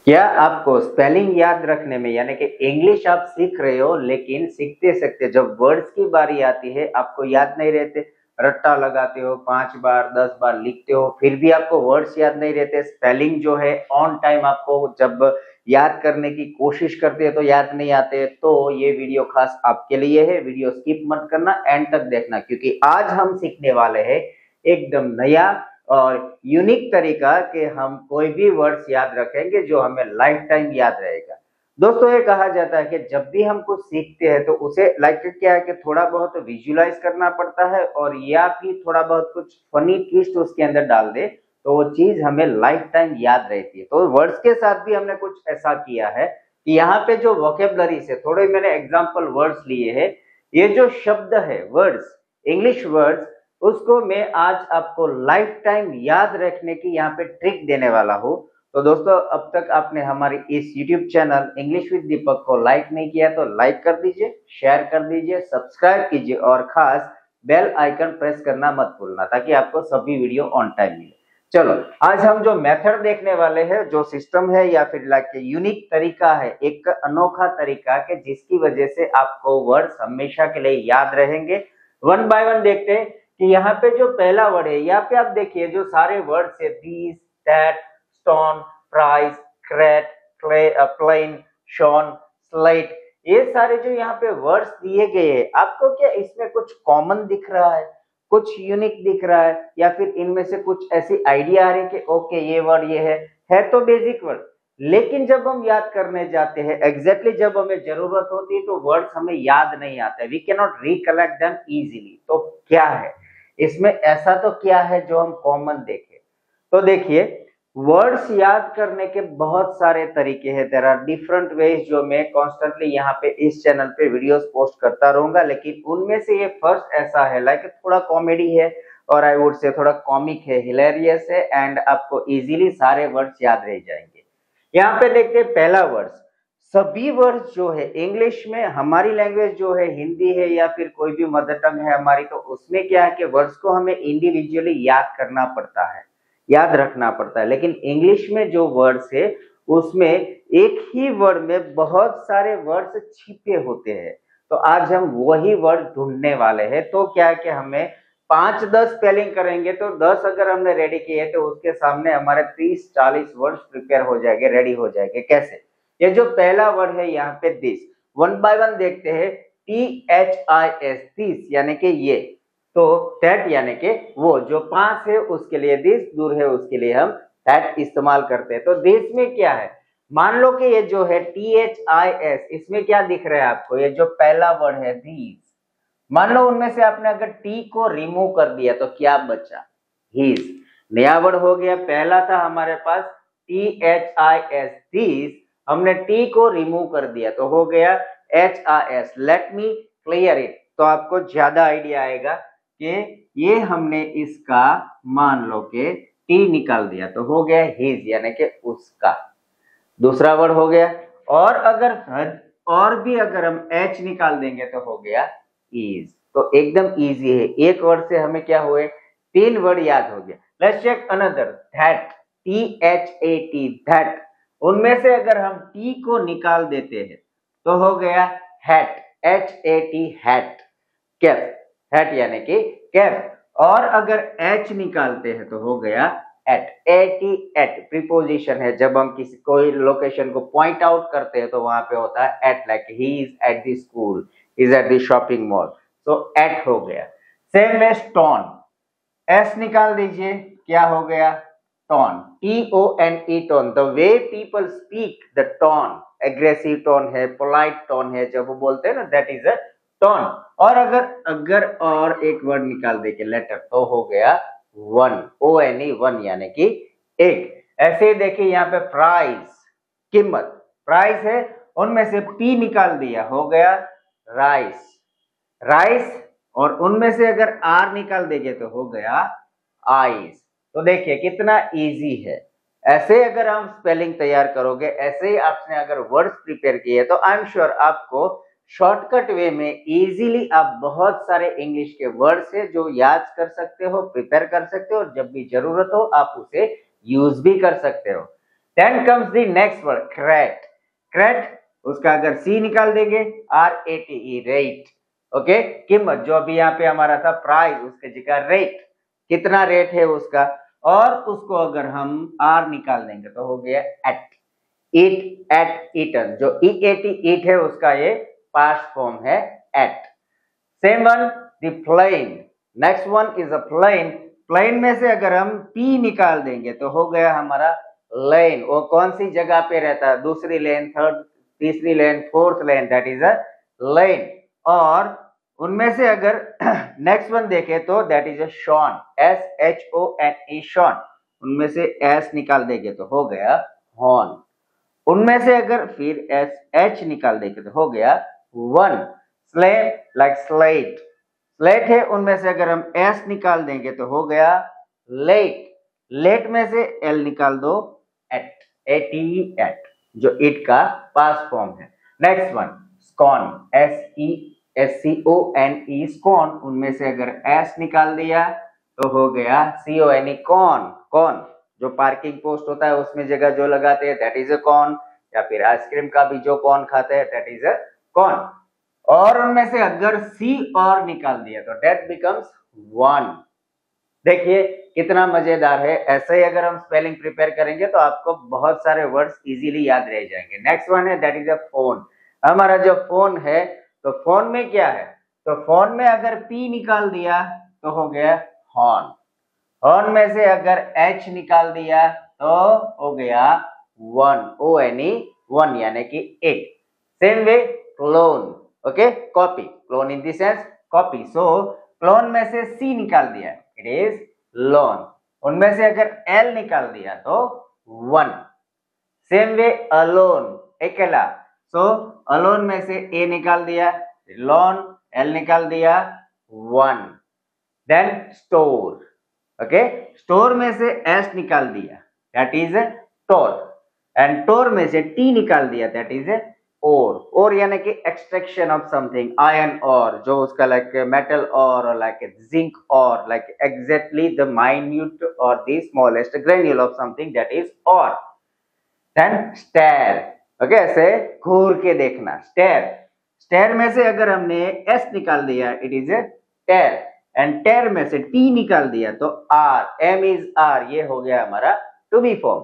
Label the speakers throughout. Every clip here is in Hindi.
Speaker 1: क्या आपको स्पेलिंग याद रखने में, यानी कि इंग्लिश आप सीख रहे हो लेकिन सीखते सीखते जब वर्ड्स की बारी आती है आपको याद नहीं रहते, रट्टा लगाते हो, 5 बार 10 बार लिखते हो फिर भी आपको वर्ड्स याद नहीं रहते, स्पेलिंग जो है ऑन टाइम आपको जब याद करने की कोशिश करते हैं तो याद नहीं आते, तो ये वीडियो खास आपके लिए है। वीडियो स्किप मत करना, एंड तक देखना, क्योंकि आज हम सीखने वाले हैं एकदम नया और यूनिक तरीका कि हम कोई भी वर्ड्स याद रखेंगे जो हमें लाइफ टाइम याद रहेगा। दोस्तों, ये कहा जाता है कि जब भी हम कुछ सीखते हैं तो उसे लाइक क्या है कि थोड़ा बहुत विजुलाइज करना पड़ता है, और या फिर थोड़ा बहुत कुछ फनी ट्विस्ट उसके अंदर डाल दे तो वो चीज हमें लाइफ टाइम याद रहती है। तो वर्ड्स के साथ भी हमने कुछ ऐसा किया है कि यहाँ पे जो वोकेबलरी से थोड़े मैंने एग्जाम्पल वर्ड्स लिए हैं, ये जो शब्द है वर्ड्स, इंग्लिश वर्ड्स, उसको मैं आज आपको लाइफ टाइम याद रखने की यहाँ पे ट्रिक देने वाला हूँ। तो दोस्तों, अब तक आपने हमारी इस YouTube चैनल इंग्लिश विद दीपक को लाइक नहीं किया तो लाइक कर दीजिए, शेयर कर दीजिए, सब्सक्राइब कीजिए और खास बेल आइकन प्रेस करना मत भूलना ताकि आपको सभी वीडियो ऑन टाइम मिले। चलो, आज हम जो मेथड देखने वाले हैं, जो सिस्टम है या फिर लाइक यूनिक तरीका है, एक अनोखा तरीका के जिसकी वजह से आपको वर्ड्स हमेशा के लिए याद रहेंगे। वन बाय वन देखते हैं कि यहाँ पे जो पहला वर्ड है, यहाँ पे आप देखिए जो सारे वर्ड्स है, this, that, stone, price, crate, clay, plane, shone, slate, ये सारे जो यहाँ पे वर्ड्स दिए गए हैं, आपको क्या इसमें कुछ कॉमन दिख रहा है, कुछ यूनिक दिख रहा है, या फिर इनमें से कुछ ऐसी आइडिया आ रही है कि ओके ये वर्ड ये है तो बेसिक वर्ड, लेकिन जब हम याद करने जाते हैं एग्जैक्टली जब हमें जरूरत होती है तो वर्ड्स हमें याद नहीं आते, we cannot recollect them easily. तो क्या है इसमें, ऐसा तो क्या है जो हम कॉमन देखें? तो देखिए, वर्ड्स याद करने के बहुत सारे तरीके हैं, देयर आर डिफरेंट वेज, जो मैं कॉन्स्टेंटली यहाँ पे इस चैनल पे वीडियोस पोस्ट करता रहूंगा, लेकिन उनमें से ये फर्स्ट ऐसा है लाइक थोड़ा कॉमेडी है और आई वुड से थोड़ा कॉमिक है, हिलेरियस है, एंड आपको इजीली सारे वर्ड्स याद रह जाएंगे। यहाँ पे देखते हैं पहला वर्ड्स। सभी वर्ड्स जो है इंग्लिश में, हमारी लैंग्वेज जो है हिंदी है या फिर कोई भी मदर टंग है हमारी, तो उसमें क्या है कि वर्ड्स को हमें इंडिविजुअली याद करना पड़ता है, याद रखना पड़ता है, लेकिन इंग्लिश में जो वर्ड्स है उसमें एक ही वर्ड में बहुत सारे वर्ड्स छिपे होते हैं। तो आज हम वही वर्ड ढूंढने वाले हैं। तो क्या है कि हमें 5-10 स्पेलिंग करेंगे तो 10 अगर हमने रेडी किए तो उसके सामने हमारे 30-40 वर्ड्स प्रिपेयर हो जाएंगे, रेडी हो जाएंगे। कैसे? ये जो पहला वर्ड है यहाँ पे दिस, वन बाय वन देखते हैं। THIS, दिस यानी कि ये, तो दैट यानी कि वो, जो पास है उसके लिए दिस, दूर है उसके लिए हम दैट इस्तेमाल करते हैं। तो दिस में क्या है, मान लो कि ये जो है THIS, इसमें क्या दिख रहा है आपको, ये जो पहला वर्ड है दिस, मान लो उनमें से आपने अगर टी को रिमूव कर दिया तो क्या बचा, हिज, नया वर्ड हो गया। पहला था हमारे पास THIS, दिस, हमने टी को रिमूव कर दिया तो हो गया HIS। Let me clear it, तो आपको ज्यादा आइडिया आएगा कि ये हमने इसका मान लो कि टी निकाल दिया तो हो गया हिज यानी कि उसका, दूसरा वर्ड हो गया। और अगर और भी अगर हम एच निकाल देंगे तो हो गया इज। तो एकदम इजी है, एक वर्ड से हमें क्या हुए, 3 वर्ड याद हो गया। Let's check another, that, THAT, that, उनमें से अगर हम टी को निकाल देते हैं तो हो गया hat, HAT, hat, cap, hat यानी कि कैप। और अगर एच निकालते हैं तो हो गया एट, एट प्रीपोजिशन है, जब हम किसी कोई लोकेशन को पॉइंट आउट करते हैं तो वहां पे होता है at, like he is at the school, is at the shopping mall, तो एट हो गया। सेम में स्टोन, एस निकाल दीजिए, क्या हो गया, tone, TONE, tone, the way people speak, the tone, aggressive tone है, पोलाइट टोन है, जब वो बोलते हैं ना, दैट इज अ टोन। और अगर और एक वर्ड निकाल दे के लेटर तो हो गया वन, ONE, वन यानी कि एक। ऐसे ही देखिए यहाँ पे प्राइस, कीमत, प्राइस है, उनमें से P निकाल दिया हो गया राइस, राइस, और उनमें से अगर R निकाल देंगे तो हो गया आइस। तो देखिए कितना इजी है। ऐसे अगर हम स्पेलिंग तैयार करोगे, ऐसे ही आपने अगर वर्ड्स प्रिपेयर किए तो आई एम श्योर आपको शॉर्टकट वे में इजीली आप बहुत सारे इंग्लिश के वर्ड्स है जो याद कर सकते हो, प्रिपेयर कर सकते हो, और जब भी जरूरत हो आप उसे यूज भी कर सकते हो। Then comes the next word crate. Crate उसका अगर सी निकाल देंगे RATE रेट, ओके, कीमत जो अभी यहाँ पे हमारा था प्राइस, उसके जगह रेट, कितना रेट है उसका, और उसको अगर हम आर निकाल देंगे तो हो गया एट। ईट, एट, ईटन, जो EAT ईट है उसका ये पास्ट फॉर्म है ate. Same one the plane. Next one is a plane. Plane में से अगर हम P निकाल देंगे तो हो गया हमारा लेन। वो कौन सी जगह पे रहता है, दूसरी लेन, थर्ड, तीसरी lane, fourth lane, that is a lane. और उनमें से अगर नेक्स्ट वन देखे तो that is a shone, SHONE shone. उनमें से S निकाल देंगे तो हो गया हॉर्न। उनमें से अगर फिर SH निकाल देंगे तो हो गया one. Slate, like slate, slate है, उनमें से अगर हम S निकाल देंगे तो हो गया लेट। लेट में से L निकाल दो, एट, ATE एट, जो इट का पास्ट फॉर्म है। Next one scone, SESCONE scone. उनमें से अगर S निकाल दिया तो हो गया CONE कॉन। कॉन जो पार्किंग पोस्ट होता है उसमें जगह जो लगाते हैं दैट इज अ कॉन, या फिर आइसक्रीम का भी जो कॉन खाते हैं दैट इज अ कॉन। और उनमें से अगर C और निकाल दिया तो दैट बिकम्स वन। देखिए कितना मजेदार है। ऐसे ही अगर हम स्पेलिंग प्रिपेयर करेंगे तो आपको बहुत सारे वर्ड्स इजीली याद रह जाएंगे। नेक्स्ट वन है दैट इज अ फोन। हमारा जो फोन है, तो फोन में क्या है, तो फोन में अगर P निकाल दिया तो हो गया हॉर्न। हॉर्न में से अगर H निकाल दिया तो हो गया वन, ONE वन, यानी कि एक। Same way clone, okay, copy, clone in the sense copy. So clone में से C निकाल दिया, इट इज लोन। उनमें से अगर L निकाल दिया तो वन। सेम वे अलोन, अकेला। सो अलोन में से A निकाल दिया, लोन, L निकाल दिया, one. Then store, okay, store में से S निकाल दिया that is tore, and tore में से T निकाल दिया दैट इज और यानी कि एक्सट्रैक्शन ऑफ समथिंग, आयरन और, जो उसका लाइक मेटल और, लाइक जिंक और, लाइक एग्जैक्टली द माइन्यूट और the smallest granule of something that is और। देन स्टेयर, ओके, ऐसे घूर के देखना, स्टेयर। स्टेयर में से अगर हमने S निकाल दिया it is tare, and tare में से T निकाल दिया तो R, M इज R, ये हो गया हमारा to be form.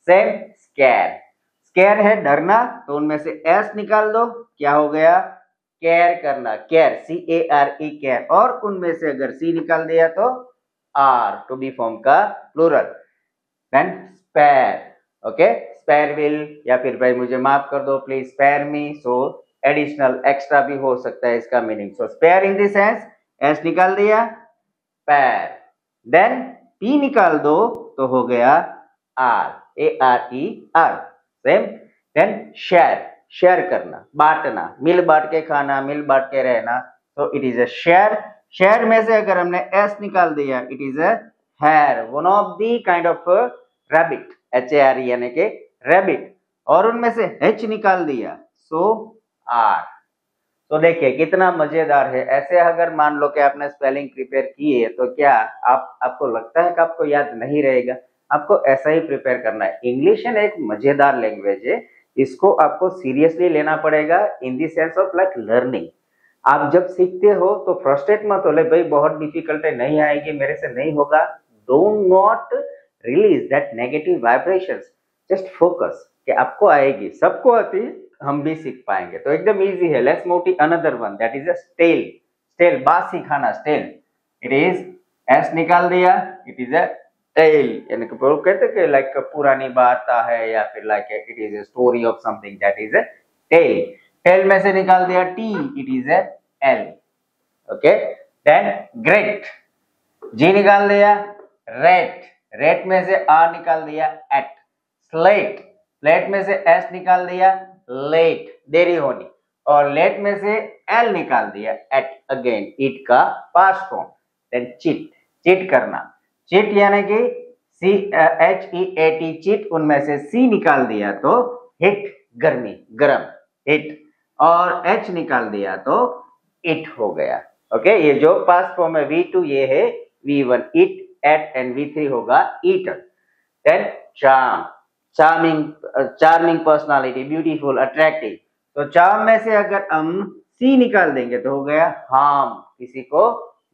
Speaker 1: Same scare, scare है डरना, तो उनमें से S निकाल दो, क्या हो गया केयर करना, केयर, CARE केयर। और उनमें से अगर C निकाल दिया तो R, टू बी फॉर्म का plural. Then spare, okay, spare will, या फिर भाई मुझे माफ कर दो please, spare me, so additional extra भी हो सकता है इसका meaning. So spare in the sense S निकाल दिया, पैर। देन P निकाल दो तो हो गया R, ARER, same. Then share, share करना, बांटना, मिल बांट के खाना, मिल बांट के रहना, तो it is a share. Share में से अगर हमने S निकाल दिया it is a hare, one of the kind of rabbit, HARE यानी के रैबिट। और उनमें से H निकाल दिया सो R। तो देखिए कितना मजेदार है। ऐसे अगर मान लो कि आपने स्पेलिंग प्रिपेयर की है तो क्या आपको लगता है कि आपको याद नहीं रहेगा? आपको ऐसा ही प्रिपेयर करना है। इंग्लिश है एक मजेदार लैंग्वेज है, इसको आपको सीरियसली लेना पड़ेगा इन the sense of like learning. आप जब सीखते हो तो फ्रस्ट्रेट मत हो, ले भाई बहुत डिफिकल्ट है, नहीं आएगी, मेरे से नहीं होगा। Don't not release that negative vibrations, just focus कि आपको आएगी, सबको आती है, हम भी सीख पाएंगे। तो एकदम इजी है। Let's move to another one that is a stale. Stale बासी खाना, स्टेल, इट इज एस निकाल दिया इट इज अ टेल, यानी कि कहते कि लाइक पुरानी बात है, या फिर like it is a story of something that is a tale. Tale में से निकाल दिया T, it is a L, okay. Then great, G निकाल दिया, रेट, रेट में से आर निकाल दिया एट। स्लेट, स्लेट में से एस निकाल दिया लेट, देरी होनी। और लेट में से एल निकाल दिया एट, अगेन इट का past form. Then cheat, cheat करना, चिट यानी कि CHEAT चिट। उनमें से सी निकाल दिया तो हिट, गर्मी, गरम, हिट। और एच निकाल दिया तो इट हो गया, ओके। ये जो पास्ट फॉर्म है V2 ये है V1, it, eight, and V3 होगा eaten. Then charm, charming personality, beautiful, attractive. तो चार्म में से अगर हम सी निकाल देंगे तो हो गया हार्म, किसी को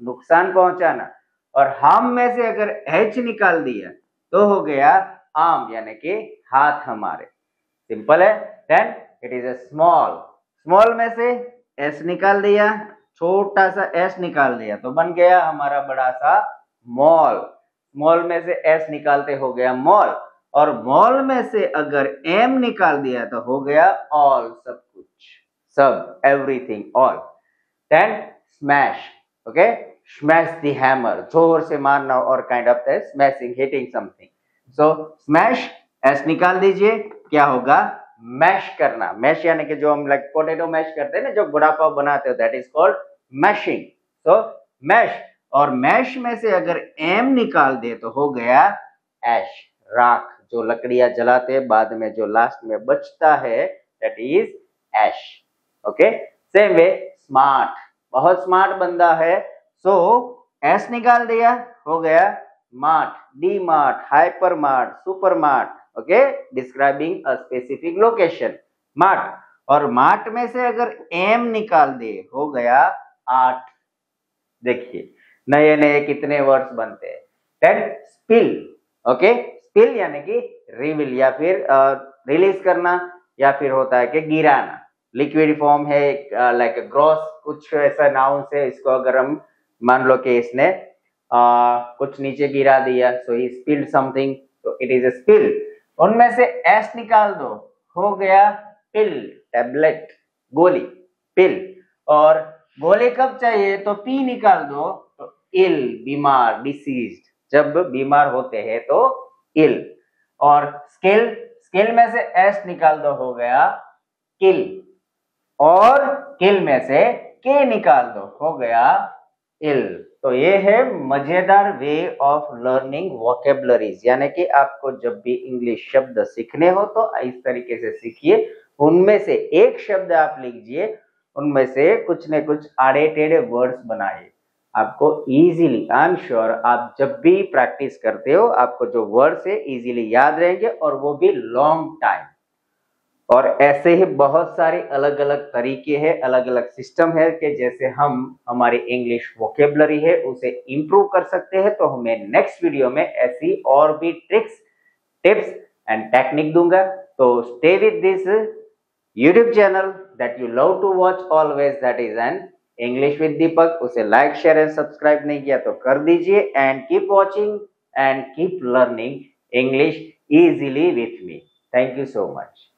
Speaker 1: नुकसान पहुंचाना। और हार्म में से अगर एच निकाल दिया तो हो गया आर्म, यानी कि हाथ हमारे। सिंपल है। Then it is a small, small में से एस निकाल दिया, छोटा सा एस निकाल दिया तो बन गया हमारा बड़ा सा मॉल। स्मॉल में से एस निकालते हो गया मॉल, और मॉल में से अगर एम निकाल दिया तो हो गया ऑल, सब कुछ, सब, everything, all. Then smash, okay, smash the hammer, जोर से मारना, और kind of smashing, hitting something. So smash, S निकाल दीजिए, क्या होगा मैश करना। मैश यानी कि जो हम लाइक पोटैटो मैश करते हैं ना, जो बड़ा पाव बनाते हो, that is called mashing. So mash, और मैश में से अगर एम निकाल दे तो हो गया एश, राख, जो लकड़ियां जलाते हैं बाद में जो लास्ट में बचता है, that is ash. Okay, same way smart, बहुत स्मार्ट बंदा है, सो एस निकाल दिया, हो गया mart, D mart, hyper mart, super mart, okay, describing a specific location, mart. और मार्ट में से अगर एम निकाल दे हो गया आर्ट। देखिए नए नए कितने वर्ड्स बनते हैं। देन स्पिल, ओके, स्पिल यानी कि रिवील या फिर रिलीज करना, या फिर होता है कि गिराना। लिक्विड फॉर्म है, लाइक ग्रॉस, कुछ ऐसा नाउन से, इसको अगर हम मान लो कि इसने कुछ नीचे गिरा दिया, सो ही स्पिल्ड समथिंग, तो इट इज ए स्पिल। उनमें से एस निकाल दो, हो गया पिल, टैबलेट, गोली, पिल। और गोली कब चाहिए तो पी निकाल दो, तो इल, बीमार, डिसीज्ड, जब बीमार होते हैं तो इल। और स्किल, स्किल में से एस निकाल दो, हो गया किल। और किल में से के निकाल दो, हो गया इल। तो ये है मजेदार वे ऑफ लर्निंग वोकेबलरीज, यानी कि आपको जब भी इंग्लिश शब्द सीखने हो तो इस तरीके से सीखिए। उनमें से एक शब्द आप लीजिए, उनमें से कुछ न कुछ आड़े टेढ़े वर्ड्स बनाइए। आपको इजीली, आई एम श्योर, आप जब भी प्रैक्टिस करते हो आपको जो वर्ड्स है इजीली याद रहेंगे, और वो भी लॉन्ग टाइम। और ऐसे ही बहुत सारे अलग अलग तरीके हैं, अलग अलग सिस्टम है कि जैसे हम हमारी इंग्लिश वोकेबलरी है उसे इंप्रूव कर सकते हैं। तो हमें नेक्स्ट वीडियो में ऐसी और भी ट्रिक्स, टिप्स एंड टेक्निक दूंगा। तो stay with this YouTube channel that you love to watch always, that is an English with Deepak. उसे लाइक, शेयर एंड सब्सक्राइब नहीं किया तो कर दीजिए, and keep watching and keep learning English easily with me. Thank you so much.